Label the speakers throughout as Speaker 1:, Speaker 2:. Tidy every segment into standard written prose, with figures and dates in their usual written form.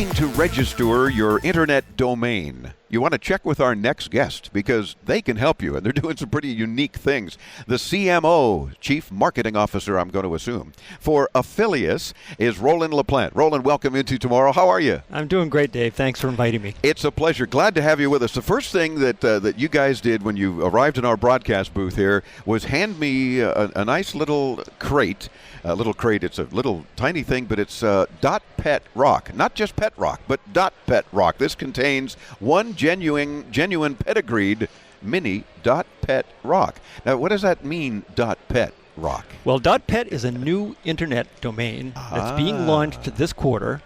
Speaker 1: looking to register your internet domain, you want to check with our next guest because they can help you, and they're doing some pretty unique things. The CMO, Chief Marketing Officer, I'm going to assume, for Afilias is Roland LaPlante. Roland, welcome into Tomorrow. How are you?
Speaker 2: I'm doing great, Dave. Thanks for inviting me.
Speaker 1: It's a pleasure. Glad to have you with us. The first thing that you guys did when you arrived in our broadcast booth here was hand me a nice little crate. It's a little tiny thing, but it's .pet rock. Not just pet rock, but .pet rock. This contains one genuine pedigreed mini .pet rock. Now, what does that mean, .pet rock?
Speaker 2: Well, .pet is a new internet domain that's being launched this quarter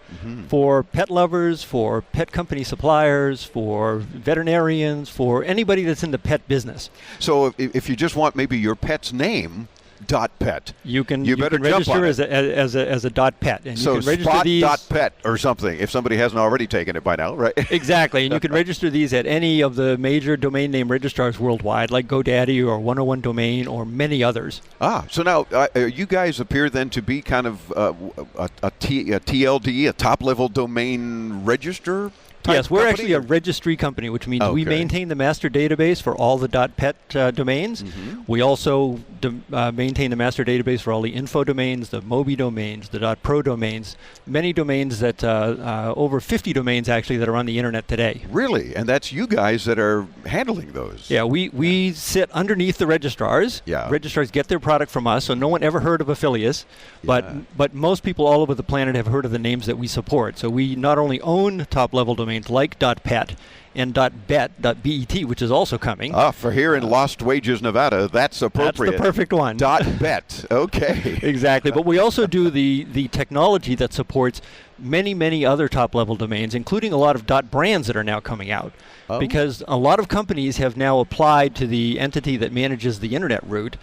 Speaker 2: for pet lovers, for pet company suppliers, for veterinarians, for anybody that's in the pet business.
Speaker 1: So if you just want maybe your pet's name, .pet.
Speaker 2: You can register as a .pet, and
Speaker 1: so
Speaker 2: you can register these
Speaker 1: .pet or something if somebody hasn't already taken it by now, right?
Speaker 2: Exactly, and you can register these at any of the major domain name registrars worldwide, like GoDaddy or 101 Domain or many others.
Speaker 1: So now you guys appear then to be kind of a TLD, a top-level domain register.
Speaker 2: Yes, we're
Speaker 1: company?
Speaker 2: actually a registry company, which means we maintain the master database for all the .pet domains. We also maintain the master database for all the info domains, the Mobi domains, the .pro domains, many domains that, over 50 domains actually that are on the internet today.
Speaker 1: Really? And that's you guys that are handling those?
Speaker 2: Yeah, we sit underneath the registrars.
Speaker 1: Yeah.
Speaker 2: Registrars get their product from us, so no one ever heard of Afilias, but most people all over the planet have heard of the names that we support. So we not only own top-level domains like .pet and .bet, which is also coming.
Speaker 1: For here in Lost Wages, Nevada, that's appropriate.
Speaker 2: That's the perfect one.
Speaker 1: .bet, okay.
Speaker 2: Exactly, but we also do the technology that supports many other top-level domains, including a lot of .brands that are now coming out. Because a lot of companies have now applied to the entity that manages the internet route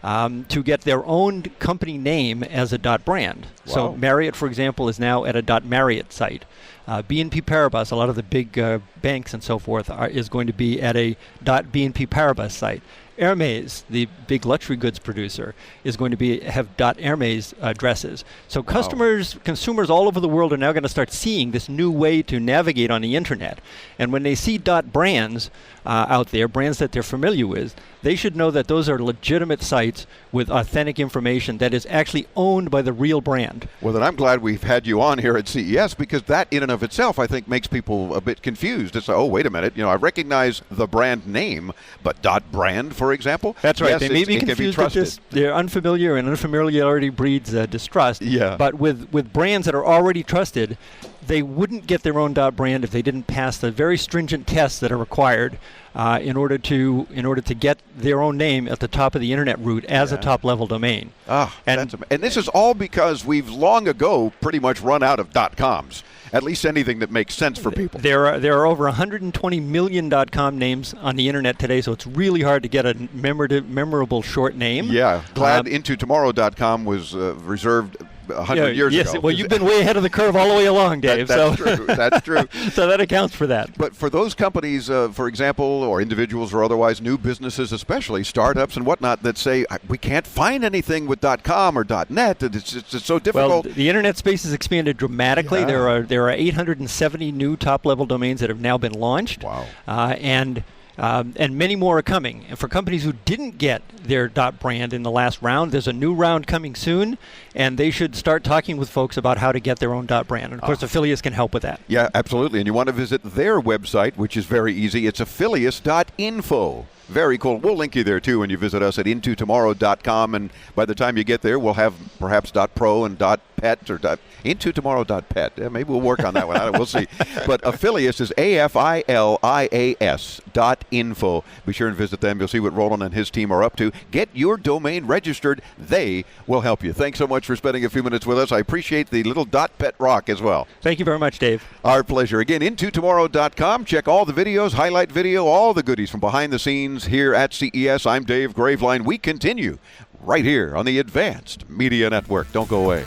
Speaker 2: to get their own company name as a .brand.
Speaker 1: Wow.
Speaker 2: So Marriott, for example, is now at a .marriott site. BNP Paribas, a lot of the big banks and so forth, is going to be at a .BNP Paribas site. Hermes, the big luxury goods producer, is going to have .Hermes addresses. So consumers all over the world are now going to start seeing this new way to navigate on the internet. And when they see .brands out there, brands that they're familiar with, they should know that those are legitimate sites with authentic information that is actually owned by the real brand.
Speaker 1: Well, then I'm glad we've had you on here at CES, because that in and of itself, I think, makes people a bit confused. It's like, oh, wait a minute, I recognize the brand name, but .brand, for example?
Speaker 2: That's right.
Speaker 1: Yes,
Speaker 2: they may be confused with this. They're unfamiliar, and unfamiliarity breeds distrust.
Speaker 1: Yeah.
Speaker 2: But with brands that are already trusted, they wouldn't get their own .brand if they didn't pass the very stringent tests that are required in order to get their own name at the top of the internet route as a top-level domain.
Speaker 1: And this is all because we've long ago pretty much run out of .coms. At least anything that makes sense for people.
Speaker 2: There are over 120 million .com names on the internet today, so it's really hard to get a memorable short name.
Speaker 1: Yeah, glad IntoTomorrow.com was reserved 100 years ago.
Speaker 2: Well, you've been way ahead of the curve all the way along, Dave.
Speaker 1: That's true. That's true.
Speaker 2: So that accounts for that.
Speaker 1: But for those companies, for example, or individuals or otherwise, new businesses especially, startups and whatnot, that say, we can't find anything with .com or .net, it's so difficult.
Speaker 2: Well, the internet space has expanded dramatically.
Speaker 1: Yeah.
Speaker 2: There are 870 new top-level domains that have now been launched.
Speaker 1: Wow.
Speaker 2: And many more are coming. And for companies who didn't get their .brand in the last round, there's a new round coming soon, and they should start talking with folks about how to get their own .brand. And of course, Afilias can help with that.
Speaker 1: Yeah, absolutely. And you want to visit their website, which is very easy. It's Afilias.info. Very cool. We'll link you there, too, when you visit us at IntoTomorrow.com. And by the time you get there, we'll have perhaps .pro and .pet or IntoTomorrow.pet. Yeah, maybe we'll work on that one. We'll see. But Afilias is AFILIAS.info. Be sure and visit them. You'll see what Roland and his team are up to. Get your domain registered. They will help you. Thanks so much for spending a few minutes with us. I appreciate the little .pet rock as well.
Speaker 2: Thank you very much, Dave.
Speaker 1: Our pleasure. Again, IntoTomorrow.com. Check all the videos, highlight video, all the goodies from behind the scenes here at CES. I'm Dave Graveline. We continue right here on the Advanced Media Network. Don't go away.